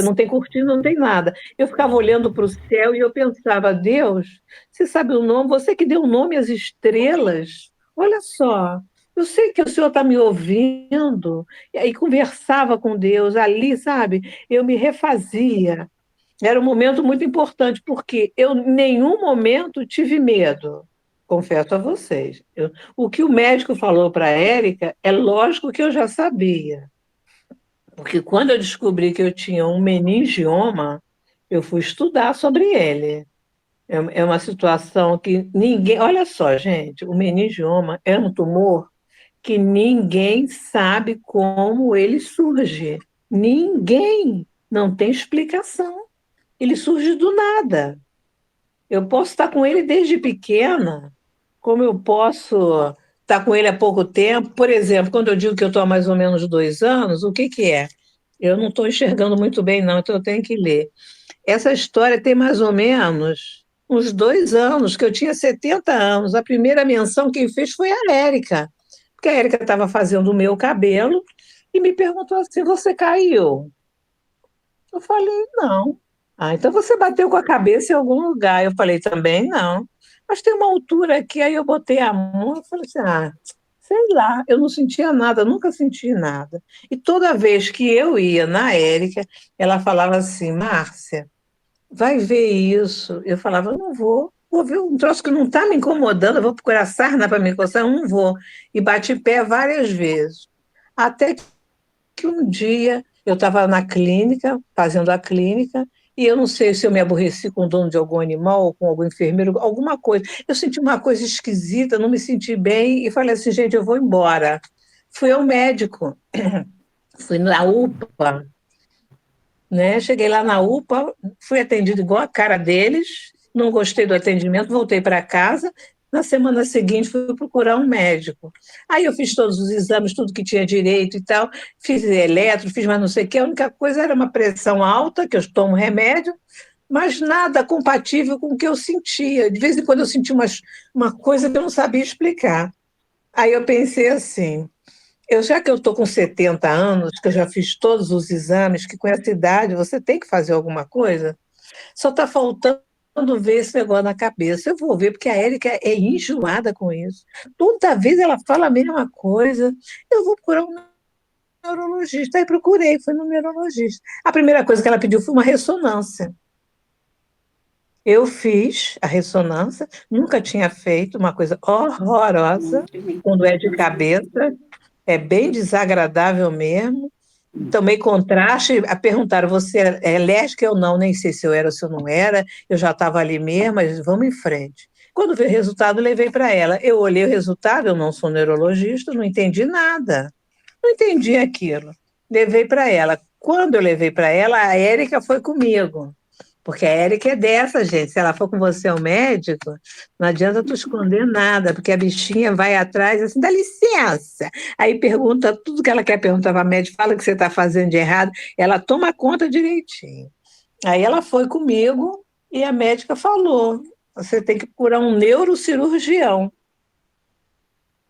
não tem cortina, não tem nada. Eu ficava olhando para o céu e eu pensava, Deus, você sabe o nome, você que deu o nome às estrelas, olha só, eu sei que o Senhor está me ouvindo, e aí conversava com Deus ali, sabe? Eu me refazia. Era um momento muito importante, porque eu em nenhum momento tive medo, confesso a vocês. O que o médico falou para a Érica é lógico que eu já sabia. Porque quando eu descobri que eu tinha um meningioma, eu fui estudar sobre ele. É uma situação que ninguém. Olha só, gente, o meningioma é um tumor que ninguém sabe como ele surge. Ninguém. Não tem explicação. Ele surge do nada. Eu posso estar com ele desde pequena, como eu posso estar com ele há pouco tempo. Por exemplo, quando eu digo que eu estou há mais ou menos 2 anos, o que que é? Eu não estou enxergando muito bem, não, então eu tenho que ler. Essa história tem mais ou menos uns 2 anos, que eu tinha 70 anos. A primeira menção quem fez foi a Érica, porque a Érica estava fazendo o meu cabelo e me perguntou assim: Você caiu? Eu falei: Não. Ah, então você bateu com a cabeça em algum lugar. Eu falei: Também não. Mas tem uma altura aqui, aí eu botei a mão e falei assim: sei lá, eu não sentia nada, nunca senti nada. E toda vez que eu ia na Érica, ela falava assim: Márcia, vai ver isso. Eu falava: Não vou. Vou ver um troço que não está me incomodando, eu vou procurar sarna para me coçar, eu não vou. E bati pé várias vezes. Até que um dia eu estava na clínica, fazendo a clínica, e eu não sei se eu me aborreci com o dono de algum animal, ou com algum enfermeiro, alguma coisa. Eu senti uma coisa esquisita, não me senti bem, e falei assim: gente, eu vou embora. Fui ao médico, fui na UPA, né? Cheguei lá na UPA, fui atendido igual a cara deles, não gostei do atendimento, voltei para casa. Na semana seguinte, fui procurar um médico. Aí eu fiz todos os exames, tudo que tinha direito e tal, fiz eletro, fiz mais não sei o que. A única coisa era uma pressão alta, que eu tomo remédio, mas nada compatível com o que eu sentia. De vez em quando eu sentia uma coisa que eu não sabia explicar. Aí eu pensei assim: já que eu estou com 70 anos, que eu já fiz todos os exames, que com essa idade você tem que fazer alguma coisa, só está faltando ver esse negócio na cabeça. Eu vou ver, porque a Érica é enjoada com isso. Toda vez ela fala a mesma coisa. Eu vou procurar um neurologista. Aí procurei, fui no neurologista. A primeira coisa que ela pediu foi uma ressonância. Eu fiz a ressonância, nunca tinha feito, uma coisa horrorosa, quando é de cabeça, é bem desagradável mesmo. Tomei contraste, perguntaram, você é alérgica ou não? Nem sei se eu era ou se eu não era, eu já estava ali mesmo, mas vamos em frente. Quando veio o resultado, levei para ela. Eu olhei o resultado, eu não sou neurologista, não entendi nada. Não entendi aquilo. Levei para ela. Quando eu levei para ela, a Érica foi comigo. Porque a Érica é dessa, gente. Se ela for com você ao médico, não adianta tu esconder nada, porque a bichinha vai atrás assim, dá licença. Aí pergunta tudo que ela quer perguntar para a médica, fala o que você está fazendo de errado, ela toma conta direitinho. Aí ela foi comigo e a médica falou: você tem que procurar um neurocirurgião.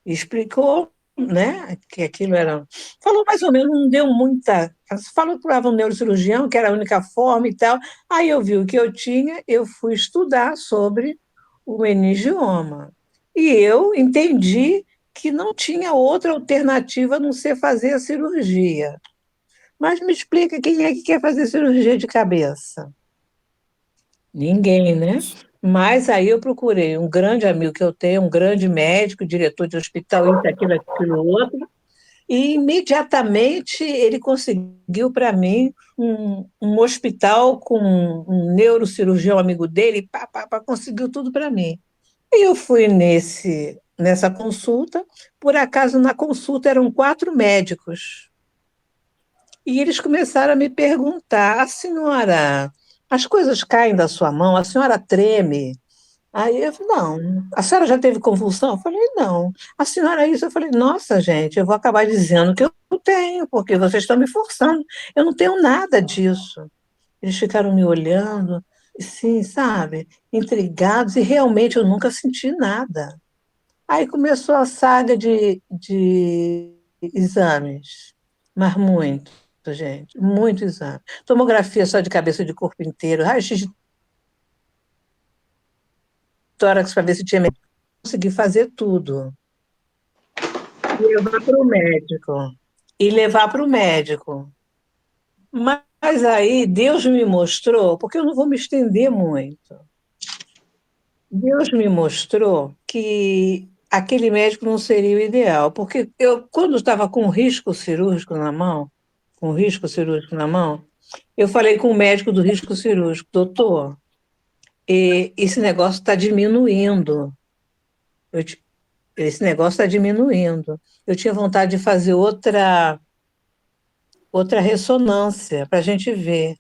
E explicou, né, que aquilo era. Falou mais ou menos, não deu muita. Falou que procurava um neurocirurgião, que era a única forma e tal. Aí eu vi o que eu tinha, eu fui estudar sobre o meningioma. E eu entendi que não tinha outra alternativa a não ser fazer a cirurgia. Mas me explica, quem é que quer fazer cirurgia de cabeça? Ninguém, né? Mas aí eu procurei um grande amigo que eu tenho, um grande médico, diretor de hospital, isso, aquilo, outro, e imediatamente ele conseguiu para mim um hospital com um neurocirurgião amigo dele, conseguiu tudo para mim. E eu fui nessa consulta, por acaso na consulta eram 4 médicos. E eles começaram a me perguntar: a senhora, as coisas caem da sua mão, a senhora treme? Aí eu falei: não. A senhora já teve convulsão? Eu falei: não. A senhora isso? Eu falei: nossa, gente, eu vou acabar dizendo que eu tenho, porque vocês estão me forçando. Eu não tenho nada disso. Eles ficaram me olhando, sim, sabe, intrigados, e realmente eu nunca senti nada. Aí começou a saga de exames, mas muitos. gente, muito exame. Tomografia só de cabeça e de corpo inteiro, raio-x de tórax para ver se tinha. Consegui fazer tudo. E levar para o médico. E levar para o médico. Mas aí Deus me mostrou, porque eu não vou me estender muito. Deus me mostrou que aquele médico não seria o ideal, porque eu, quando estava com risco cirúrgico na mão, eu falei com o médico do risco cirúrgico, doutor, esse negócio está diminuindo. Eu te- Esse negócio está diminuindo. Eu tinha vontade de fazer outra ressonância para a gente ver.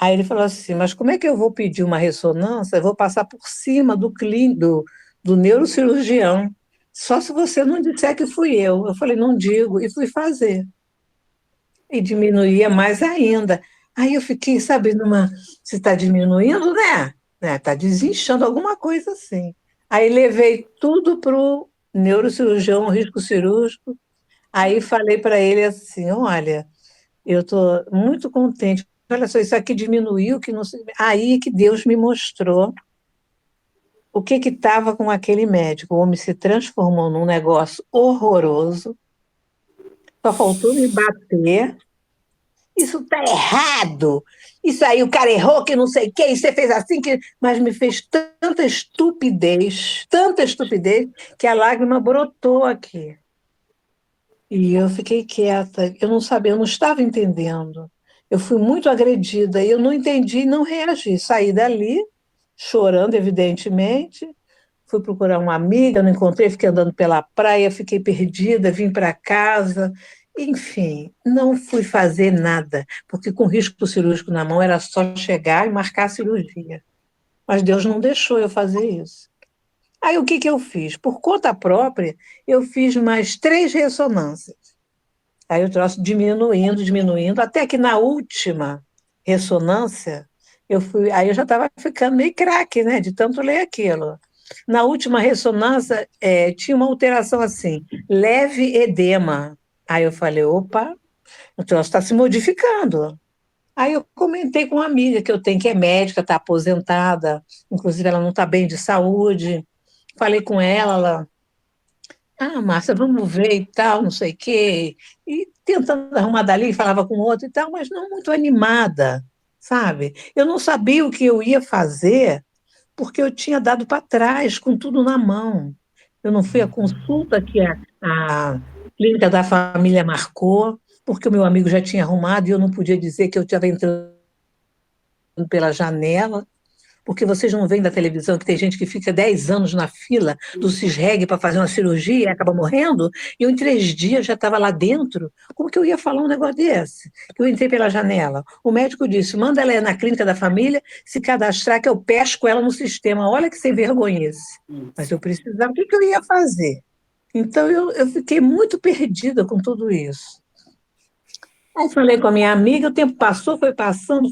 Aí ele falou assim, mas como é que eu vou pedir uma ressonância? Eu vou passar por cima do neurocirurgião. Só se você não disser que fui eu. Eu falei, não digo, e fui fazer. E diminuía mais ainda. Aí eu fiquei sabendo se está diminuindo, né? Está desinchando, alguma coisa assim. Aí levei tudo para o neurocirurgião, risco cirúrgico. Aí falei para ele assim, olha, eu estou muito contente. Olha só, isso aqui diminuiu, que não sei. Aí que Deus me mostrou o que estava com aquele médico. O homem se transformou num negócio horroroso, só faltou me bater. Isso está errado. Isso aí, o cara errou, que não sei o quê, e você fez assim, mas me fez tanta estupidez, que a lágrima brotou aqui. E eu fiquei quieta, eu não sabia, eu não estava entendendo. Eu fui muito agredida, e eu não entendi e não reagi. Saí dali, chorando, evidentemente, fui procurar uma amiga, não encontrei, fiquei andando pela praia, fiquei perdida, vim para casa. Enfim, não fui fazer nada, porque com risco cirúrgico na mão era só chegar e marcar a cirurgia. Mas Deus não deixou eu fazer isso. Aí o que eu fiz? Por conta própria, eu fiz mais 3 ressonâncias. Aí o troço diminuindo, até que na última ressonância, aí eu já estava ficando meio craque, né, de tanto ler aquilo. Na última ressonância, tinha uma alteração assim, leve edema. Aí eu falei, opa, o troço está se modificando. Aí eu comentei com uma amiga que eu tenho, que é médica, está aposentada, inclusive ela não está bem de saúde. Falei com ela, Márcia, vamos ver e tal, não sei o quê. E tentando arrumar dali, falava com outro e tal, mas não muito animada, sabe? Eu não sabia o que eu ia fazer, porque eu tinha dado para trás, com tudo na mão. Eu não fui à consulta que a clínica da família marcou, porque o meu amigo já tinha arrumado e eu não podia dizer que eu estava entrando pela janela. Porque vocês não veem da televisão que tem gente que fica 10 anos na fila do Cisreg para fazer uma cirurgia e acaba morrendo, e eu em 3 dias já estava lá dentro. Como que eu ia falar um negócio desse? Que eu entrei pela janela. O médico disse: manda ela na clínica da família se cadastrar, que eu pesco ela no sistema. Olha que sem vergonhice. Mas eu precisava, o que eu ia fazer? Então eu fiquei muito perdida com tudo isso. Aí falei com a minha amiga, o tempo passou, foi passando,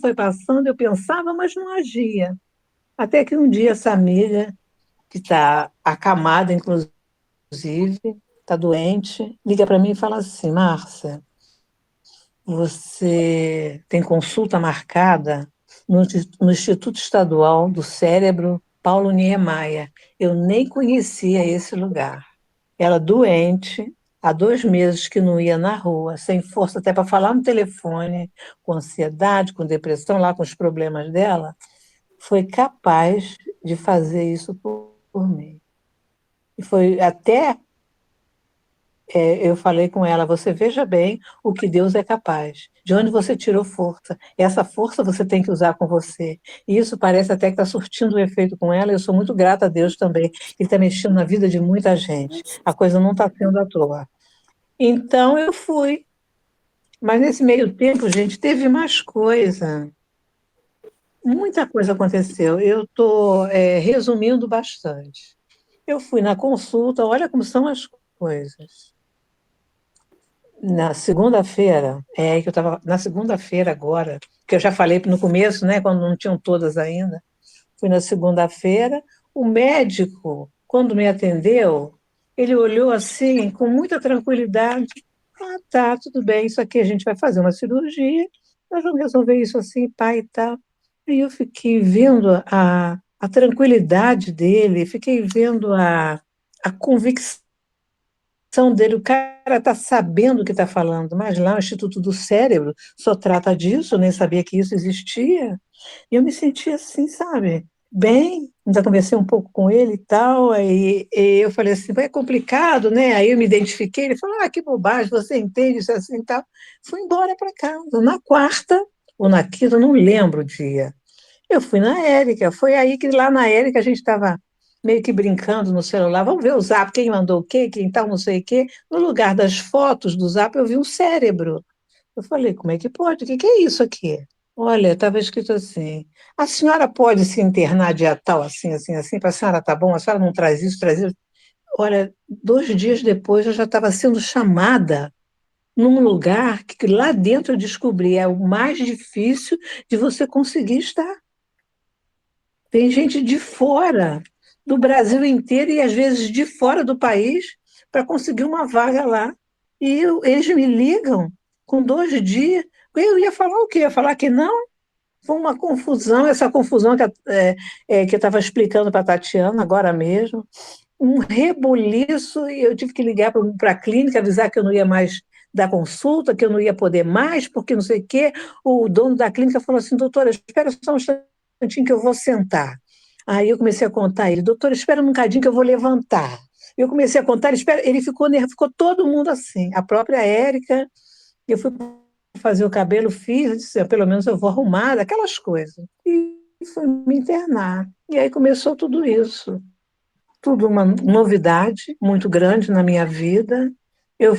eu pensava, mas não agia. Até que um dia essa amiga, que está acamada, inclusive, está doente, liga para mim e fala assim: Márcia, você tem consulta marcada no Instituto Estadual do Cérebro Paulo Niemeyer. Eu nem conhecia esse lugar. Ela doente, há 2 meses que não ia na rua, sem força até para falar no telefone, com ansiedade, com depressão, lá com os problemas dela, foi capaz de fazer isso por mim. E foi até, eu falei com ela, você veja bem o que Deus é capaz, de onde você tirou força. Essa força você tem que usar com você. E isso parece até que está surtindo um efeito com ela, eu sou muito grata a Deus também. Ele está mexendo na vida de muita gente. A coisa não está sendo à toa. Então eu fui. Mas nesse meio tempo, gente, teve mais coisa. Muita coisa aconteceu. Eu estou resumindo bastante. Eu fui na consulta, olha como são as coisas. Na segunda-feira, que eu estava na segunda-feira agora, que eu já falei no começo, né, quando não tinham todas ainda. Fui na segunda-feira, o médico, quando me atendeu, ele olhou assim, com muita tranquilidade. Ah, tá, tudo bem, isso aqui a gente vai fazer uma cirurgia, nós vamos resolver isso assim, pai e tal. Aí eu fiquei vendo a tranquilidade dele, fiquei vendo a convicção dele, o cara está sabendo o que está falando, mas lá o Instituto do Cérebro só trata disso, nem sabia que isso existia. E eu me senti assim, sabe? Bem, ainda conversei um pouco com ele e tal, aí eu falei assim, é complicado, né? Aí eu me identifiquei, ele falou, que bobagem, você entende isso assim e tal. Fui embora para casa. Na quarta ou na quinta, eu não lembro o dia. Eu fui na Érica, foi aí que lá na Érica a gente estava meio que brincando no celular, vamos ver o Zap, quem mandou o quê, quem tal, não sei o quê. No lugar das fotos do Zap, eu vi um cérebro. Eu falei, como é que pode? O que que é isso aqui? Olha, estava escrito assim: a senhora pode se internar dia tal, assim, assim, assim, para a senhora tá bom, a senhora não traz isso, traz isso. Olha, 2 dias depois eu já estava sendo chamada num lugar que lá dentro eu descobri é o mais difícil de você conseguir estar. Tem gente de fora, do Brasil inteiro e às vezes de fora do país, para conseguir uma vaga lá. E eles me ligam com 2 dias. Eu ia falar o quê? Eu ia falar que não? Foi uma confusão, essa confusão que eu estava explicando para a Tatiana agora mesmo, um rebuliço, e eu tive que ligar para a clínica, avisar que eu não ia mais dar consulta, que eu não ia poder mais, porque não sei o quê. O dono da clínica falou assim, doutora, espera só um instantinho que eu vou sentar. Aí eu comecei a contar ele, doutora, espera um bocadinho que eu vou levantar. Eu comecei a contar, ele ficou nervoso, ficou todo mundo assim. A própria Érica, eu fui fazer o cabelo, fiz, disse, pelo menos eu vou arrumar, aquelas coisas. E fui me internar. E aí começou tudo isso. Tudo uma novidade muito grande na minha vida. Eu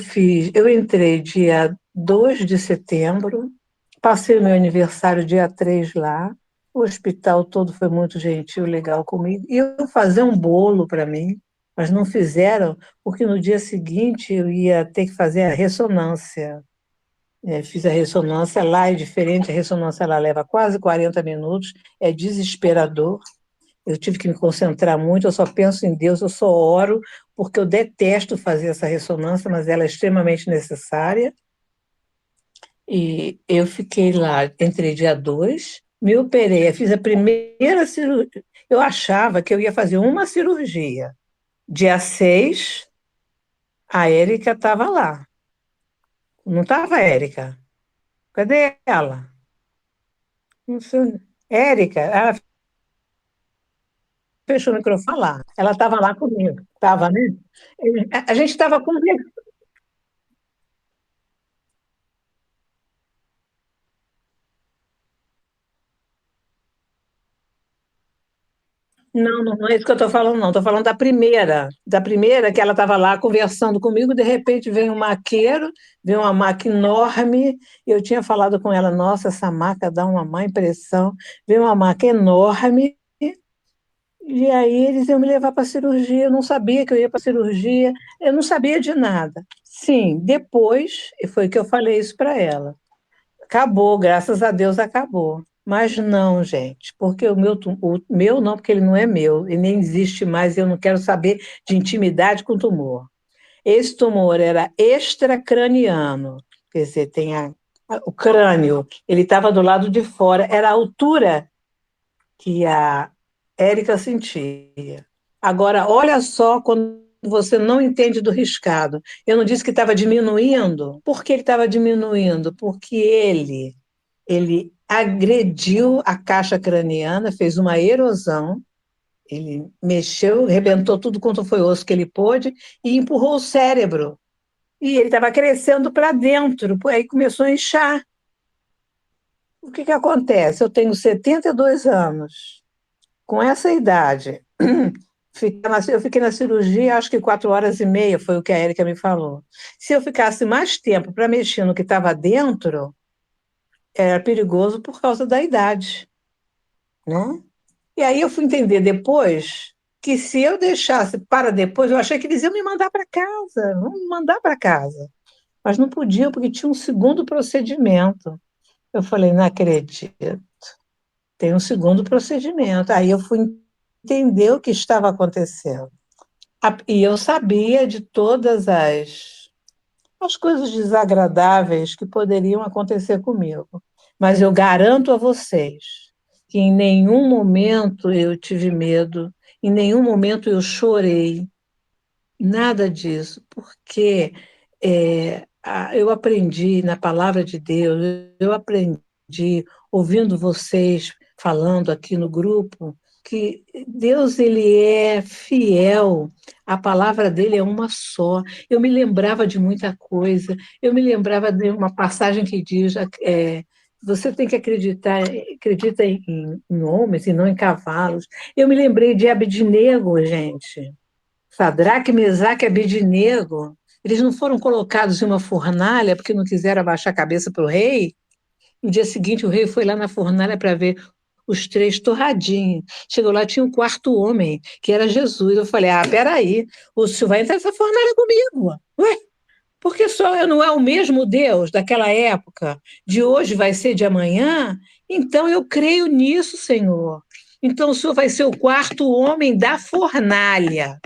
entrei dia 2 de setembro, passei o meu aniversário dia 3 lá. O hospital todo foi muito gentil, legal comigo. E eu fazer um bolo para mim, mas não fizeram, porque no dia seguinte eu ia ter que fazer a ressonância. Fiz a ressonância lá, é diferente, a ressonância lá leva quase 40 minutos, é desesperador. Eu tive que me concentrar muito, eu só penso em Deus, eu só oro, porque eu detesto fazer essa ressonância, mas ela é extremamente necessária. E eu fiquei lá, entrei dia 2, me operei, fiz a primeira cirurgia. Eu achava que eu ia fazer uma cirurgia. Dia 6, a Érica estava lá. Não estava a Érica? Cadê ela? Não sei. Érica, ela fechou o microfone lá. Ela estava lá comigo. Estava, né? A gente estava conversando. Não, não é isso que eu estou falando, não. Estou falando da primeira que ela estava lá conversando comigo, de repente vem um maqueiro, vem uma maca enorme. Eu tinha falado com ela, nossa, essa maca dá uma má impressão. Vem uma maca enorme, e aí eles iam me levar para a cirurgia. Eu não sabia que eu ia para a cirurgia, eu não sabia de nada. Sim, depois, e foi que eu falei isso para ela. Acabou, graças a Deus acabou. Mas não, gente, porque o meu não, porque ele não é meu, e nem existe mais, e eu não quero saber de intimidade com tumor. Esse tumor era extracraniano, quer dizer, o crânio, ele estava do lado de fora, era a altura que a Érica sentia. Agora, olha só quando você não entende do riscado. Eu não disse que estava diminuindo? Por que ele estava diminuindo? Porque ele agrediu a caixa craniana, fez uma erosão, ele mexeu, rebentou tudo quanto foi osso que ele pôde e empurrou o cérebro. E ele estava crescendo para dentro, aí começou a inchar. O que que acontece? Eu tenho 72 anos. Com essa idade, eu fiquei na cirurgia, acho que 4 horas e meia, foi o que a Erika me falou. Se eu ficasse mais tempo para mexer no que estava dentro, era perigoso por causa da idade, né? E aí eu fui entender depois que se eu deixasse para depois, eu achei que eles iam me mandar para casa, vão me mandar para casa. Mas não podiam, porque tinha um segundo procedimento. Eu falei, não acredito, tem um segundo procedimento. Aí eu fui entender o que estava acontecendo. E eu sabia de todas as coisas desagradáveis que poderiam acontecer comigo. Mas eu garanto a vocês que em nenhum momento eu tive medo, em nenhum momento eu chorei, nada disso, porque eu aprendi na palavra de Deus, eu aprendi ouvindo vocês falando aqui no grupo, que Deus ele é fiel, a palavra dele é uma só. Eu me lembrava de muita coisa, eu me lembrava de uma passagem que diz você tem que acredita em homens e não em cavalos. Eu me lembrei de Abednego, gente. Sadraque, Mesaque e Abednego, eles não foram colocados em uma fornalha porque não quiseram abaixar a cabeça para o rei? No dia seguinte, o rei foi lá na fornalha para ver os três torradinhos. Chegou lá, tinha um quarto homem, que era Jesus. Eu falei, peraí, o senhor vai entrar nessa fornalha comigo? Ué, porque só não é o mesmo Deus daquela época, de hoje vai ser de amanhã? Então eu creio nisso, Senhor. Então o senhor vai ser o quarto homem da fornalha.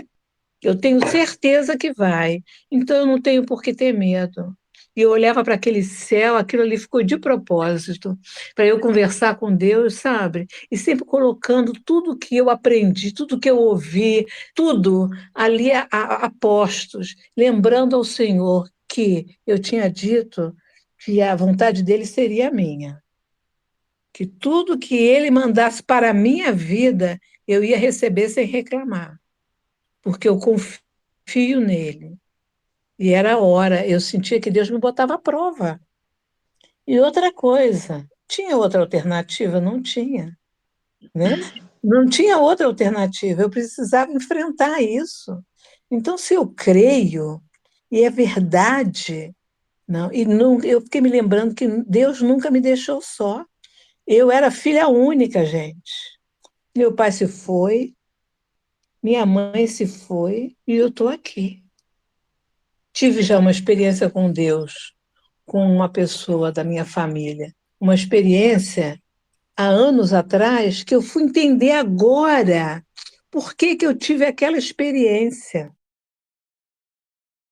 Eu tenho certeza que vai. Então eu não tenho por que ter medo. E eu olhava para aquele céu, aquilo ali ficou de propósito, para eu conversar com Deus, sabe? E sempre colocando tudo que eu aprendi, tudo que eu ouvi, tudo ali a postos, lembrando ao Senhor que eu tinha dito que a vontade dele seria a minha, que tudo que ele mandasse para a minha vida, eu ia receber sem reclamar, porque eu confio nele. E era a hora, eu sentia que Deus me botava à prova. E outra coisa, tinha outra alternativa? Não tinha, né? Não tinha outra alternativa, eu precisava enfrentar isso. Então, se eu creio, e é verdade, não, e não, eu fiquei me lembrando que Deus nunca me deixou só. Eu era filha única, gente. Meu pai se foi, minha mãe se foi, e eu estou aqui. Tive já uma experiência com Deus, com uma pessoa da minha família. Uma experiência há anos atrás que eu fui entender agora por que que eu tive aquela experiência.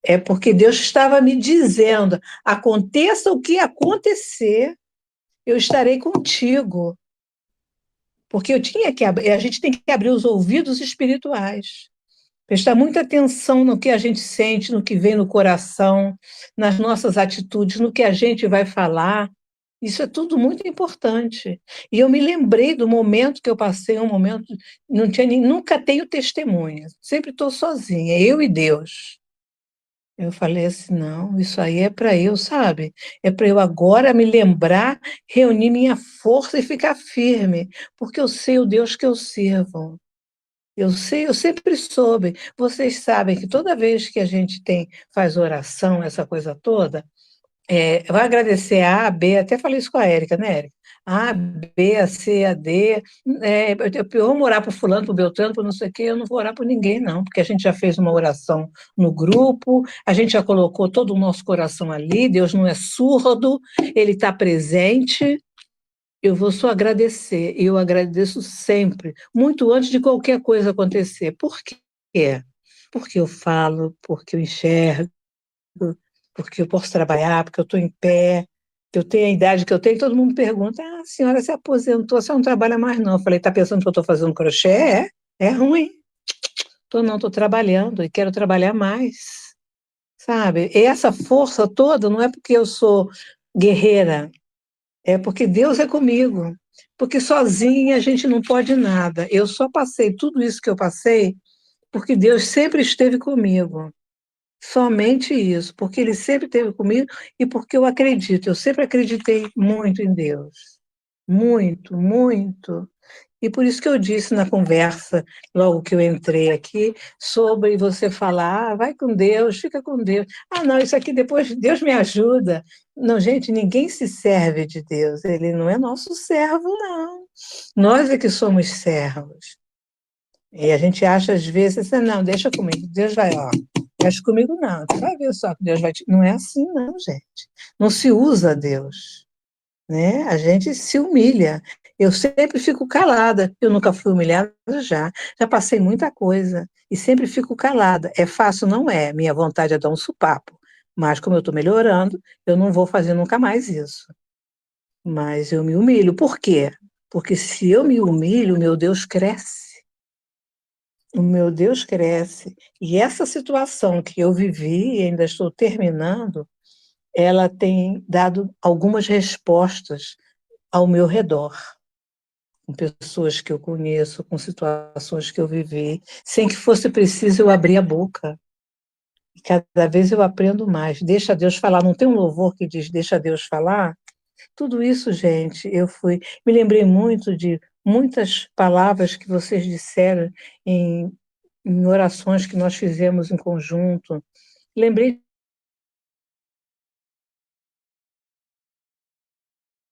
É porque Deus estava me dizendo: aconteça o que acontecer, eu estarei contigo. Porque eu tinha que a gente tem que abrir os ouvidos espirituais. Prestar muita atenção no que a gente sente, no que vem no coração, nas nossas atitudes, no que a gente vai falar. Isso é tudo muito importante. E eu me lembrei do momento que eu passei, um momento, não tinha, nunca tenho testemunha, sempre estou sozinha, eu e Deus. Eu falei assim, não, isso aí é para eu, sabe? É para eu agora me lembrar, reunir minha força e ficar firme, porque eu sei o Deus que eu sirvo. Eu sei, eu sempre soube. Vocês sabem que toda vez que a gente faz oração, essa coisa toda, vai agradecer a, B, até falei isso com a Érica, né, Érica? A, B, a C, a D. Eu vou orar para o fulano, para o Beltrano, para não sei o quê, eu não vou orar por ninguém, não, porque a gente já fez uma oração no grupo, a gente já colocou todo o nosso coração ali, Deus não é surdo, Ele está presente. Eu vou só agradecer, e eu agradeço sempre, muito antes de qualquer coisa acontecer. Por quê? Porque eu falo, porque eu enxergo, porque eu posso trabalhar, porque eu estou em pé, que eu tenho a idade que eu tenho, todo mundo pergunta: a senhora se aposentou, a senhora não trabalha mais, não. Eu falei: está pensando que eu estou fazendo crochê? É ruim. Não, estou trabalhando e quero trabalhar mais, sabe? E essa força toda não é porque eu sou guerreira, é porque Deus é comigo. Porque sozinha a gente não pode nada. Eu só passei tudo isso que eu passei porque Deus sempre esteve comigo. Somente isso, porque Ele sempre esteve comigo e porque eu acredito. Eu sempre acreditei muito em Deus. Muito, muito. E por isso que eu disse na conversa, logo que eu entrei aqui, sobre você falar, vai com Deus, fica com Deus. Não, isso aqui depois Deus me ajuda. Não, gente, ninguém se serve de Deus, ele não é nosso servo, não. Nós é que somos servos. E a gente acha às vezes, não, deixa comigo, Deus vai, ó, deixa comigo não, tu vai ver só que Deus vai te... Não é assim, não, gente. Não se usa Deus, né? A gente se humilha. Eu sempre fico calada. Eu nunca fui humilhada já passei muita coisa e sempre fico calada. É fácil, não é? Minha vontade é dar um supapo, Mas como eu estou melhorando, eu não vou fazer nunca mais isso. Mas eu me humilho. Por quê? Porque se eu me humilho, o meu Deus cresce. O meu Deus cresce. E essa situação que eu vivi e ainda estou terminando, ela tem dado algumas respostas ao meu redor, com pessoas que eu conheço, com situações que eu vivi, sem que fosse preciso eu abrir a boca. E cada vez eu aprendo mais. Deixa Deus falar. Não tem um louvor que diz deixa Deus falar? Tudo isso, gente, eu fui. Me lembrei muito de muitas palavras que vocês disseram em, em orações que nós fizemos em conjunto. Lembrei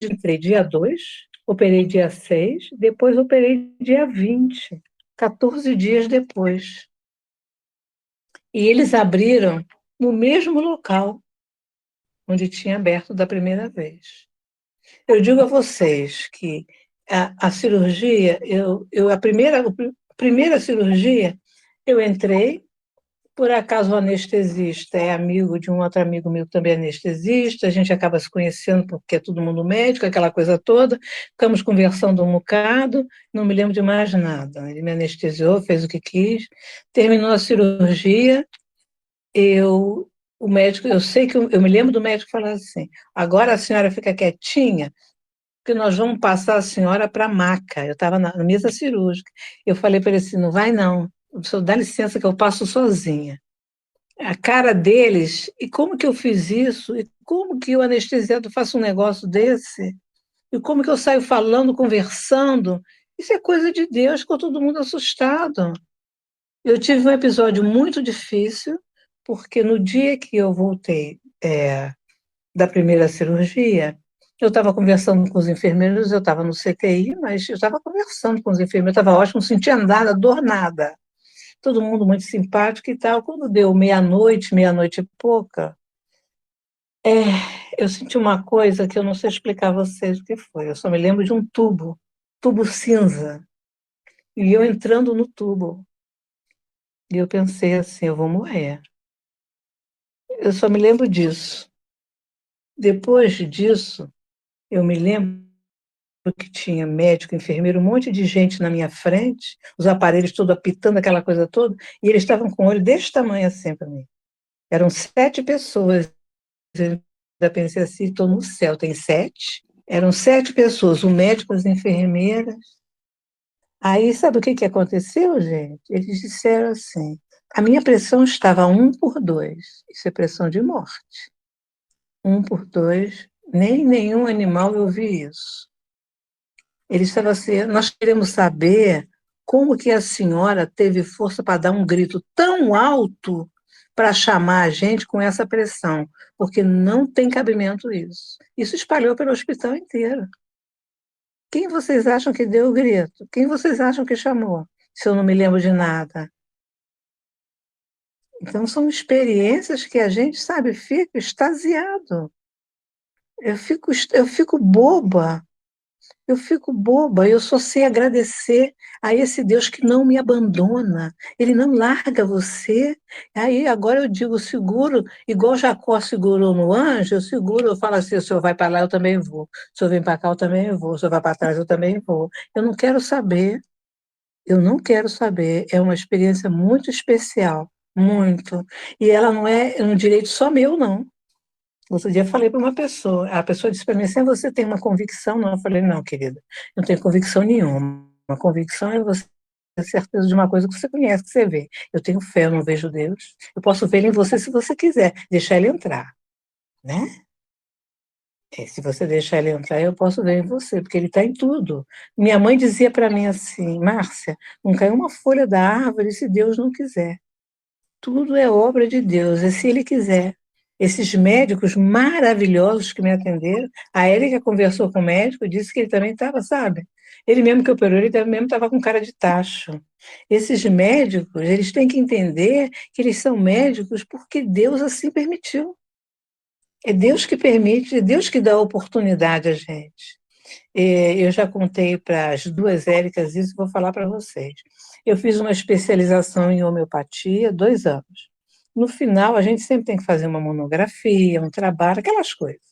de entrei dia 2, operei dia 6, depois operei dia 20, 14 dias depois. E eles abriram no mesmo local onde tinha aberto da primeira vez. Eu digo a vocês que a cirurgia, a primeira cirurgia, eu entrei, por acaso o anestesista é amigo de um outro amigo meu também anestesista, a gente acaba se conhecendo porque é todo mundo médico, aquela coisa toda, ficamos conversando um bocado, não me lembro de mais nada. Ele me anestesiou, fez o que quis, terminou a cirurgia, o médico, eu sei que eu me lembro do médico falar assim, agora a senhora fica quietinha, porque nós vamos passar a senhora para a maca. Eu estava na mesa cirúrgica. Eu falei para ele assim, não vai não, o senhor dá licença que eu passo sozinha. A cara deles, e como que eu fiz isso? E como que o anestesiado faz um negócio desse? E como que eu saio falando, conversando? Isso é coisa de Deus, ficou todo mundo assustado. Eu tive um episódio muito difícil, porque no dia que eu voltei da primeira cirurgia, eu estava conversando com os enfermeiros, eu estava no CTI, mas eu estava conversando com os enfermeiros, estava ótimo, não sentia nada, dor nada. Todo mundo muito simpático e tal. Quando deu meia-noite, meia-noite e pouca, eu senti uma coisa que eu não sei explicar a vocês o que foi. Eu só me lembro de um tubo, tubo cinza, e eu entrando no tubo. E eu pensei assim, eu vou morrer. Eu só me lembro disso. Depois disso, eu me lembro que tinha médico, enfermeiro, um monte de gente na minha frente, os aparelhos todos apitando, aquela coisa toda, e eles estavam com o olho desse tamanho assim para mim. Eram 7 pessoas. Eu ainda pensei assim, estou no céu, tem 7? Eram 7 pessoas, o médico, as enfermeiras. Aí, sabe o que aconteceu, gente? Eles disseram assim, a minha pressão estava 1/2. Isso é pressão de morte. 1/2, nem nenhum animal eu vi isso. Ele estava assim, nós queremos saber como que a senhora teve força para dar um grito tão alto para chamar a gente com essa pressão, porque não tem cabimento isso. Isso espalhou pelo hospital inteiro. Quem vocês acham que deu o grito? Quem vocês acham que chamou? Se eu não me lembro de nada. Então, são experiências que a gente, sabe, fica extasiado. Eu fico boba. Eu fico boba, eu só sei agradecer a esse Deus que não me abandona, ele não larga você. Aí agora eu digo, seguro, igual Jacó segurou no anjo, eu seguro, eu falo assim, o senhor vai para lá, eu também vou. O senhor vem para cá, eu também vou. O senhor vai para trás, eu também vou. Eu não quero saber, eu não quero saber. É uma experiência muito especial, muito. E ela não é um direito só meu, não. Outro dia eu falei para uma pessoa, a pessoa disse para mim assim, você tem uma convicção? Não, eu falei, não, querida, não tenho convicção nenhuma. Uma convicção é você ter certeza de uma coisa que você conhece, que você vê. Eu tenho fé, eu não vejo Deus. Eu posso ver ele em você se você quiser, deixar ele entrar, né? Se você deixar ele entrar, eu posso ver em você, porque ele está em tudo. Minha mãe dizia para mim assim, Márcia, não cai uma folha da árvore se Deus não quiser. Tudo é obra de Deus, é se Ele quiser. Esses médicos maravilhosos que me atenderam, a Érica conversou com o médico e disse que ele também estava, sabe? Ele mesmo que operou, ele mesmo estava com cara de tacho. Esses médicos, eles têm que entender que eles são médicos porque Deus assim permitiu. É Deus que permite, é Deus que dá a oportunidade a gente. Eu já contei para as 2 Éricas isso, vou falar para vocês. Eu fiz uma especialização em homeopatia, 2 anos. no final a gente sempre tem que fazer uma monografia, um trabalho, aquelas coisas.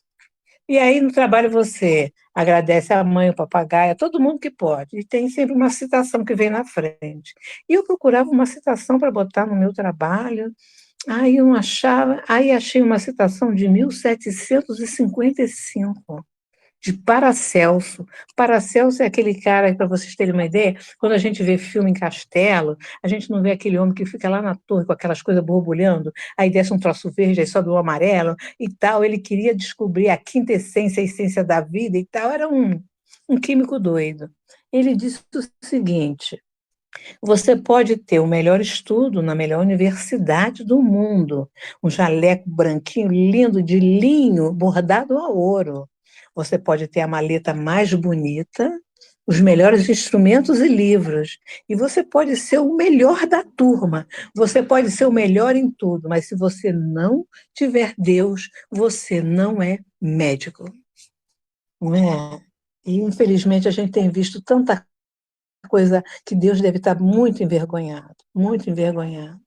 E aí no trabalho você agradece a mãe, o papagaio, a todo mundo que pode. E tem sempre uma citação que vem na frente. E eu procurava uma citação para botar no meu trabalho, aí eu não achava, aí achei uma citação de 1755 de Paracelso. Paracelso é aquele cara, para vocês terem uma ideia, quando a gente vê filme em castelo, a gente não vê aquele homem que fica lá na torre com aquelas coisas borbulhando, aí desce um troço verde, aí sobe o amarelo e tal. Ele queria descobrir a quinta essência, a essência da vida e tal. Era um químico doido. Ele disse o seguinte: você pode ter o melhor estudo na melhor universidade do mundo, um jaleco branquinho lindo de linho bordado a ouro. Você pode ter a maleta mais bonita, os melhores instrumentos e livros. E você pode ser o melhor da turma. Você pode ser o melhor em tudo, mas se você não tiver Deus, você não é médico. Não é? E infelizmente a gente tem visto tanta coisa que Deus deve estar muito envergonhado, muito envergonhado.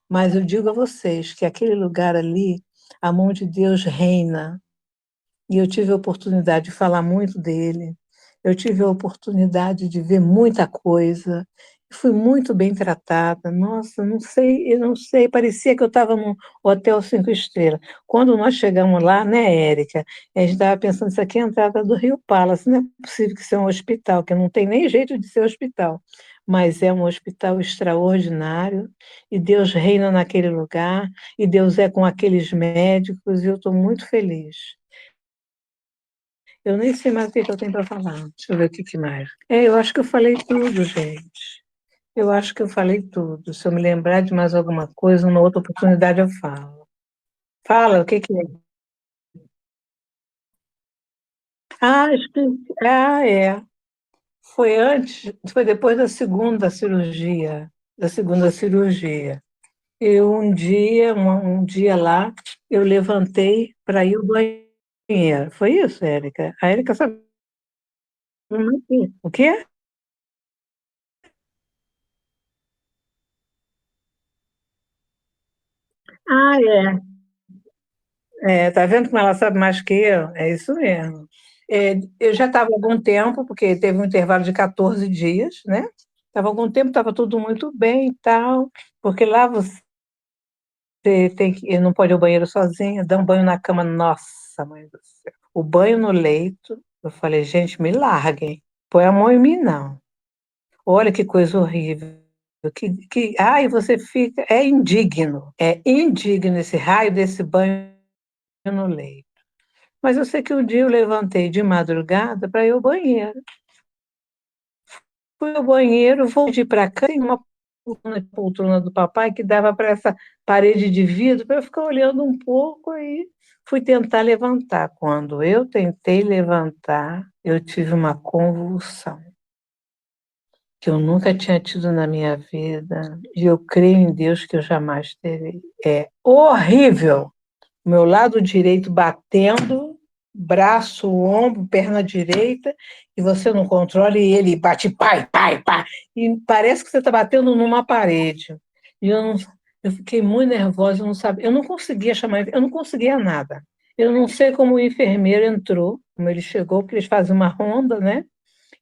Mas eu digo a vocês que aquele lugar ali, a mão de Deus reina, e eu tive a oportunidade de falar muito dele, eu tive a oportunidade de ver muita coisa, fui muito bem tratada. Nossa, não sei, eu não sei, parecia que eu estava num hotel 5 estrelas. Quando nós chegamos lá, né, Érica, a gente estava pensando, isso aqui é a entrada do Rio Palace, não é possível que seja um hospital, que não tem nem jeito de ser hospital, mas é um hospital extraordinário, e Deus reina naquele lugar, e Deus é com aqueles médicos, e eu estou muito feliz. Eu nem sei mais o que eu tenho para falar. Deixa eu ver o que mais. Eu acho que eu falei tudo, gente. Eu acho que eu falei tudo. Se eu me lembrar de mais alguma coisa, numa outra oportunidade eu falo. Fala, o que é? Ah, é. Foi antes, foi depois da segunda cirurgia. Da segunda cirurgia. Eu um dia lá, eu levantei para ir ao banheiro. Foi isso, Érica? A Érica sabe o quê? Ah, é. Tá vendo como ela sabe mais que eu? É isso mesmo. Eu já estava há algum tempo, porque teve um intervalo de 14 dias, né? Estava há algum tempo, estava tudo muito bem e tal, porque lá você tem que, não pode ir ao banheiro sozinha, dá um banho na cama, nossa, mãe do céu. O banho no leito, eu falei, gente, me larguem, põe a mão em mim, não. Olha que coisa horrível. Ai, você fica, é indigno esse raio desse banho no leito. Mas eu sei que um dia eu levantei de madrugada para ir ao banheiro. Fui ao banheiro, voltei para cá, tem uma poltrona do papai que dava para essa parede de vidro, para eu ficar olhando um pouco, aí fui tentar levantar. Quando eu tentei levantar, eu tive uma convulsão que eu nunca tinha tido na minha vida, e eu creio em Deus que eu jamais terei. É horrível. Meu lado direito batendo, braço, ombro, perna direita, e você não controla e ele bate pai, pai, pai. E parece que você está batendo numa parede. E eu fiquei muito nervosa, eu não sabia, eu não conseguia chamar, eu não conseguia nada. Eu não sei como o enfermeiro entrou, como ele chegou, porque eles fazem uma ronda, né?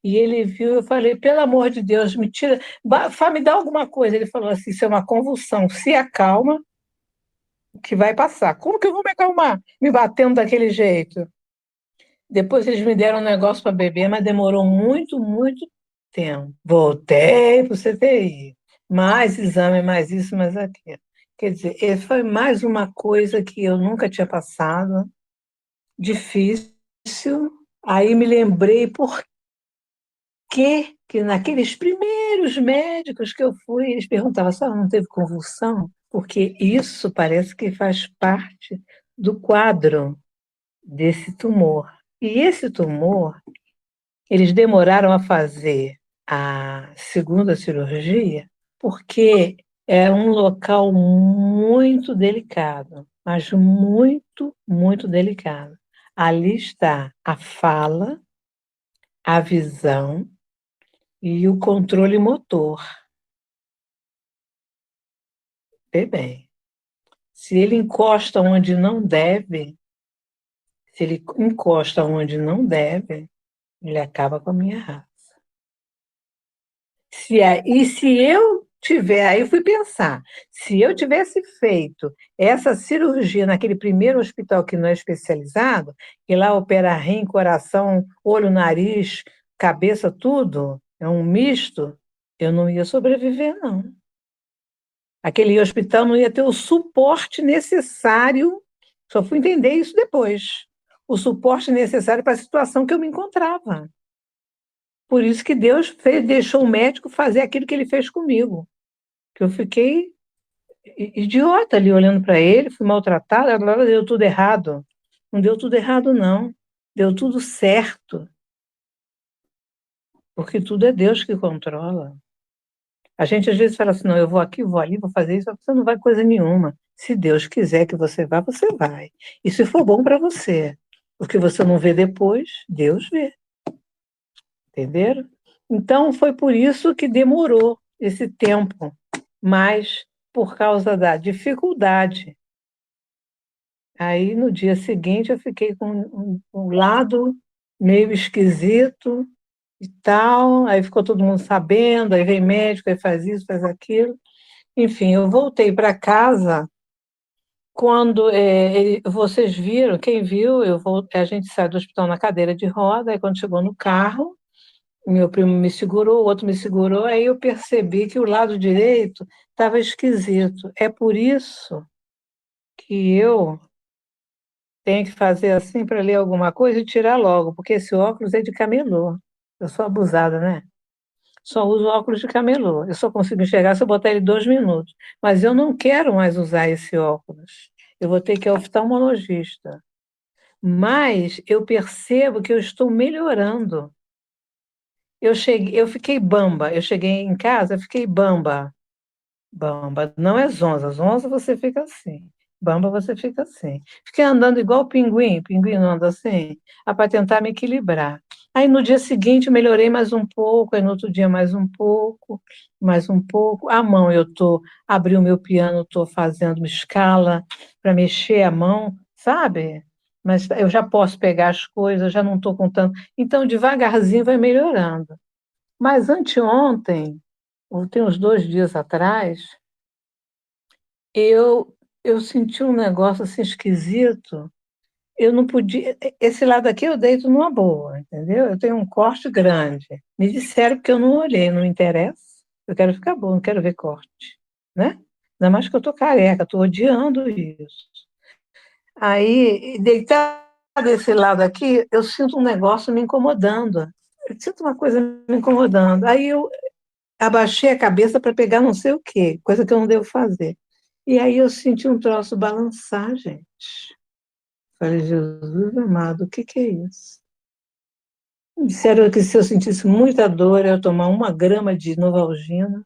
E ele viu, eu falei, pelo amor de Deus, me tira, me dá alguma coisa. Ele falou assim, isso é uma convulsão, se acalma, que vai passar. Como que eu vou me acalmar? Me batendo daquele jeito. Depois eles me deram um negócio para beber, mas demorou muito, muito tempo. Voltei para o CTI. Mais exame, mais isso, mais aquilo. Quer dizer, foi mais uma coisa que eu nunca tinha passado, difícil. Aí me lembrei por que naqueles primeiros médicos que eu fui, eles perguntavam, a senhora não teve convulsão? Porque isso parece que faz parte do quadro desse tumor. E esse tumor, eles demoraram a fazer a segunda cirurgia porque é um local muito delicado, mas muito, muito delicado. Ali está a fala, a visão e o controle motor. Vê bem. Se ele encosta onde não deve, se ele encosta onde não deve, ele acaba com a minha raça. E se eu tiver, aí eu fui pensar, se eu tivesse feito essa cirurgia naquele primeiro hospital que não é especializado, que lá opera rim, coração, olho, nariz, cabeça, tudo, é um misto, eu não ia sobreviver, não. Aquele hospital não ia ter o suporte necessário, só fui entender isso depois, o suporte necessário para a situação que eu me encontrava. Por isso que Deus deixou o médico fazer aquilo que ele fez comigo, que eu fiquei idiota ali olhando para ele, fui maltratada, agora deu tudo errado. Não deu tudo errado, não. Deu tudo certo, porque tudo é Deus que controla. A gente às vezes fala assim, não, eu vou aqui, vou ali, vou fazer isso, você não vai coisa nenhuma. Se Deus quiser que você vá, você vai. E se for bom para você, o que você não vê depois, Deus vê, entenderam? Então foi por isso que demorou esse tempo, mas por causa da dificuldade. Aí no dia seguinte eu fiquei com um lado meio esquisito e tal, aí ficou todo mundo sabendo, aí vem médico, aí faz isso, faz aquilo. Enfim, eu voltei para casa quando vocês viram, quem viu, a gente saiu do hospital na cadeira de roda, aí quando chegou no carro, meu primo me segurou, o outro me segurou, aí eu percebi que o lado direito estava esquisito. É por isso que eu tenho que fazer assim para ler alguma coisa e tirar logo, porque esse óculos é de camelô. Eu sou abusada, né? Só uso óculos de camelô. Eu só consigo enxergar se eu botar ele 2 minutos. Mas eu não quero mais usar esse óculos. Eu vou ter que ir ao oftalmologista. Mas eu percebo que eu estou melhorando. Eu fiquei bamba. Eu cheguei em casa, eu fiquei bamba. Bamba, não é zonza. Zonza você fica assim. Bamba você fica assim. Fiquei andando igual o pinguim. Pinguim não anda assim. Para tentar me equilibrar. Aí no dia seguinte eu melhorei mais um pouco, aí no outro dia mais um pouco, mais um pouco. A mão abri o meu piano, estou fazendo uma escala para mexer a mão, sabe? Mas eu já posso pegar as coisas, já não estou contando. Então, devagarzinho vai melhorando. Mas anteontem, ou tem uns 2 dias atrás, eu, eu senti um negócio assim esquisito. Eu não podia. Esse lado aqui eu deito numa boa, entendeu? Eu tenho um corte grande. Me disseram que eu não olhei, não me interessa. Eu quero ficar bom, não quero ver corte, né? Ainda mais que eu tô careca, tô odiando isso. Aí, deitada desse lado aqui, eu sinto um negócio me incomodando. Eu sinto uma coisa me incomodando. Aí eu abaixei a cabeça para pegar não sei o quê, coisa que eu não devo fazer. E aí eu senti um troço balançar, gente. Falei, Jesus amado, o que que é isso? Disseram que se eu sentisse muita dor, eu ia tomar 1 grama de Novalgina.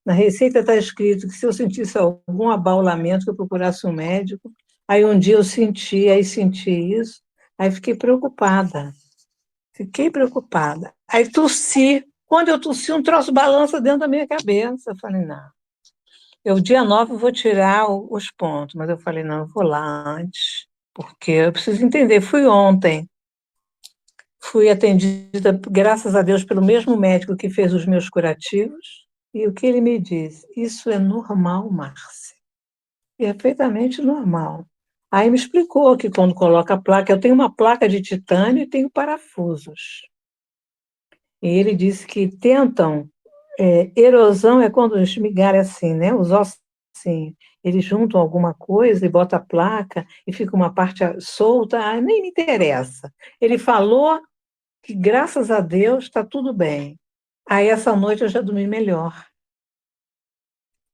Na receita está escrito que se eu sentisse algum abaulamento, que eu procurasse um médico. Aí um dia eu senti isso, aí fiquei preocupada. Fiquei preocupada. Aí tossi. Quando eu tossi, um troço balança dentro da minha cabeça. Eu falei, não. Eu, dia 9, eu vou tirar os pontos. Mas eu falei, não, eu vou lá antes. Porque eu preciso entender. Fui ontem. Fui atendida, graças a Deus, pelo mesmo médico que fez os meus curativos. E o que ele me disse? Isso é normal, Márcia. Perfeitamente normal. Aí me explicou que quando coloca a placa, eu tenho uma placa de titânio e tenho parafusos. E ele disse que tentam. Erosão é quando os migalhas assim, né? Os ossos assim, eles juntam alguma coisa e botam a placa e fica uma parte solta, nem me interessa. Ele falou que, graças a Deus, está tudo bem. Aí, essa noite, eu já dormi melhor.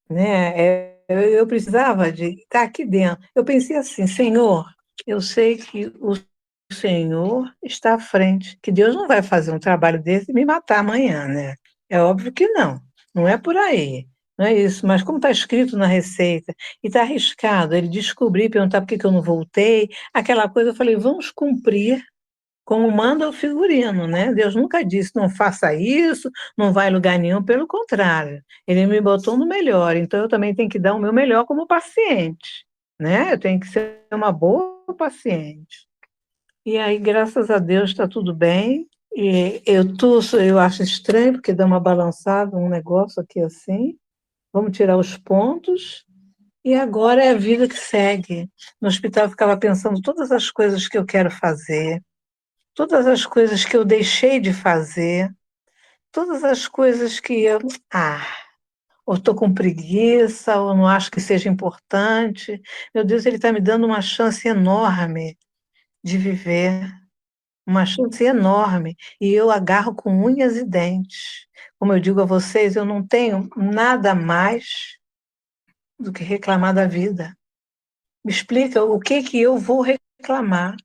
Né? Eu precisava de estar aqui dentro. Eu pensei assim, Senhor, eu sei que o Senhor está à frente, que Deus não vai fazer um trabalho desse e me matar amanhã, né? É óbvio que não, não é por aí, não é isso. Mas como está escrito na receita, e está arriscado ele descobrir, perguntar por que eu não voltei, aquela coisa, eu falei, vamos cumprir, como manda o figurino, né? Deus nunca disse, não faça isso, não vai em lugar nenhum, pelo contrário, ele me botou no melhor, então eu também tenho que dar o meu melhor como paciente, né? Eu tenho que ser uma boa paciente. E aí, graças a Deus, está tudo bem. E eu tuço, eu acho estranho, porque dá uma balançada, um negócio aqui assim. Vamos tirar os pontos. E agora é a vida que segue. No hospital eu ficava pensando todas as coisas que eu quero fazer, todas as coisas que eu deixei de fazer, todas as coisas que eu, ah, ou estou com preguiça, ou não acho que seja importante. Meu Deus, ele está me dando uma chance enorme de viver, uma chance enorme, e eu agarro com unhas e dentes. Como eu digo a vocês, eu não tenho nada mais do que reclamar da vida. Me explica o que que eu vou reclamar.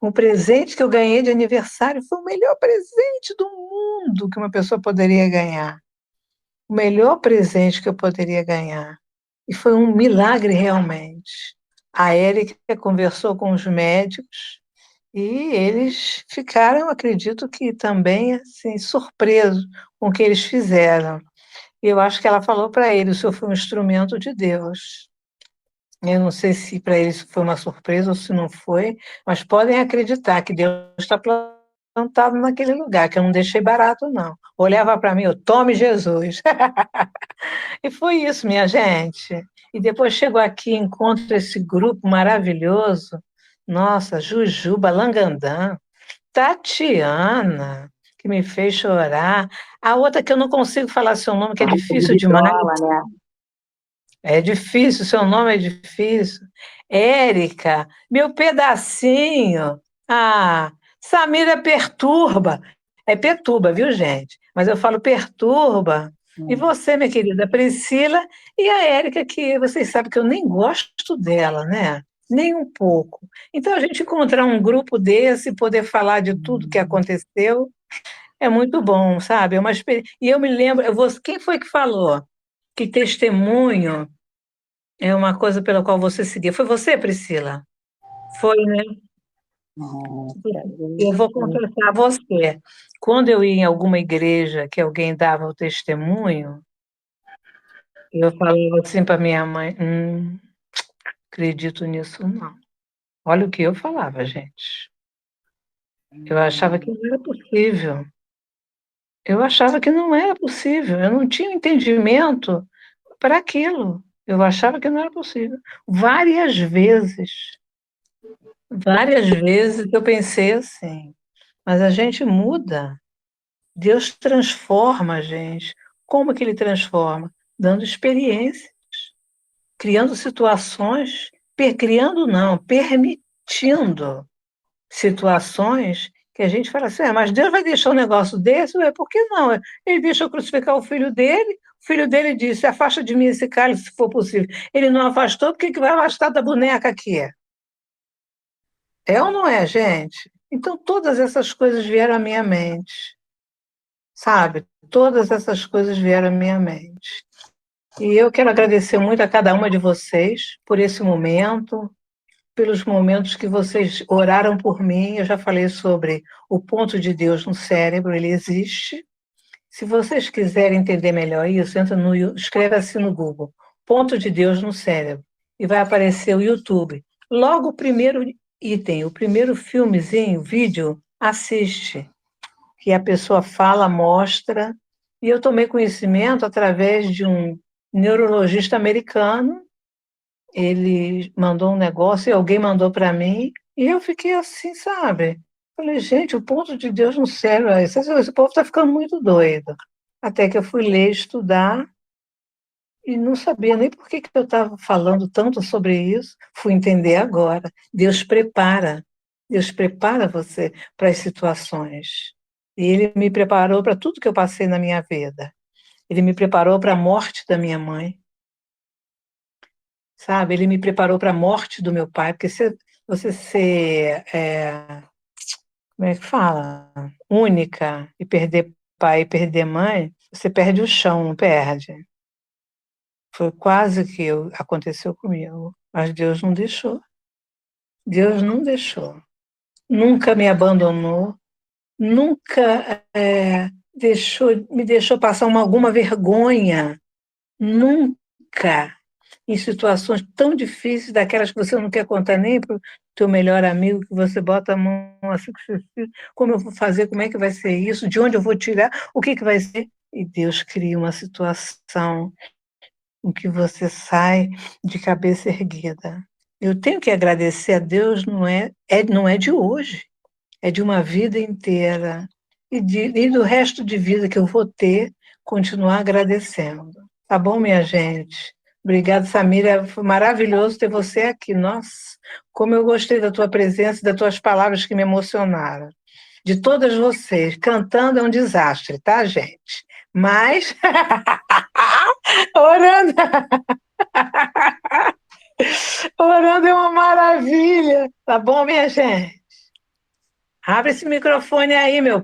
O presente que eu ganhei de aniversário foi o melhor presente do mundo que uma pessoa poderia ganhar. O melhor presente que eu poderia ganhar. E foi um milagre realmente. A Érica conversou com os médicos e eles ficaram, acredito que também, assim, surpresos com o que eles fizeram. E eu acho que ela falou para ele: o senhor foi um instrumento de Deus. Eu não sei se para eles foi uma surpresa ou se não foi, mas podem acreditar que Deus está plantado naquele lugar, que eu não deixei barato, não. Olhava para mim, eu tome Jesus. E foi isso, minha gente. E depois chego aqui e encontro esse grupo maravilhoso. Nossa, Jujuba, Langandã, Tatiana, que me fez chorar. A outra que eu não consigo falar seu nome, que é difícil demais. Né? É difícil, seu nome é difícil. Érica, meu pedacinho. Ah, Samira perturba. É perturba, viu, gente? Mas eu falo perturba. E você, minha querida Priscila, e a Érica, que vocês sabem que eu nem gosto dela, né? Nem um pouco. Então, a gente encontrar um grupo desse, e poder falar de tudo que aconteceu, é muito bom, sabe? É uma experiência. E eu me lembro, quem foi que falou que testemunho é uma coisa pela qual você seguia. Foi você, Priscila? Foi, né? Eu vou confessar a você. Quando eu ia em alguma igreja que alguém dava o testemunho, eu falava assim para minha mãe: acredito nisso não. Olha o que eu falava, gente. Eu achava que não era possível. Eu achava que não era possível. Eu não tinha entendimento para aquilo. Eu achava que não era possível. Várias vezes eu pensei assim. Mas a gente muda. Deus transforma a gente. Como que ele transforma? Dando experiência, criando situações, criando não, permitindo situações que a gente fala assim, mas Deus vai deixar um negócio desse? Ué, por que não? Ele deixou crucificar o filho dele disse, afasta de mim esse cálice se for possível. Ele não afastou, por que que vai afastar da boneca aqui? É ou não é, gente? Então, todas essas coisas vieram à minha mente. Sabe? Todas essas coisas vieram à minha mente. E eu quero agradecer muito a cada uma de vocês por esse momento, pelos momentos que vocês oraram por mim. Eu já falei sobre o ponto de Deus no cérebro, ele existe. Se vocês quiserem entender melhor isso, entra no, escreve assim no Google, ponto de Deus no cérebro, e vai aparecer o YouTube. Logo o primeiro item, o primeiro filmezinho, vídeo, assiste que a pessoa fala, mostra, e eu tomei conhecimento através de um neurologista americano, ele mandou um negócio e alguém mandou para mim, e eu fiquei assim, sabe? Falei, gente, o ponto de Deus no cérebro, esse povo está ficando muito doido. Até que eu fui ler, estudar, e não sabia nem por que que eu estava falando tanto sobre isso. Fui entender agora. Deus prepara você para as situações. E Ele me preparou para tudo que eu passei na minha vida. Ele me preparou para a morte da minha mãe, sabe? Ele me preparou para a morte do meu pai, porque se você ser, como é que fala? Única e perder pai e perder mãe, você perde o chão, não perde? Foi quase que aconteceu comigo, mas Deus não deixou. Deus não deixou. nunca me abandonou, nunca me deixou passar alguma vergonha, nunca. Em situações tão difíceis, daquelas que você não quer contar nem para o teu melhor amigo, que você bota a mão assim, como eu vou fazer, como é que vai ser isso, de onde eu vou tirar, o que que vai ser? E Deus cria uma situação em que você sai de cabeça erguida. Eu tenho que agradecer a Deus, não é de hoje, é de uma vida inteira. E do resto de vida que eu vou ter, continuar agradecendo. Tá bom, minha gente? Obrigada, Samira. Foi maravilhoso ter você aqui. Nossa, como eu gostei da tua presença e das tuas palavras que me emocionaram. De todas vocês. Cantando é um desastre, tá, gente? Mas, orando, orando é uma maravilha. Tá bom, minha gente? Abre esse microfone aí, meu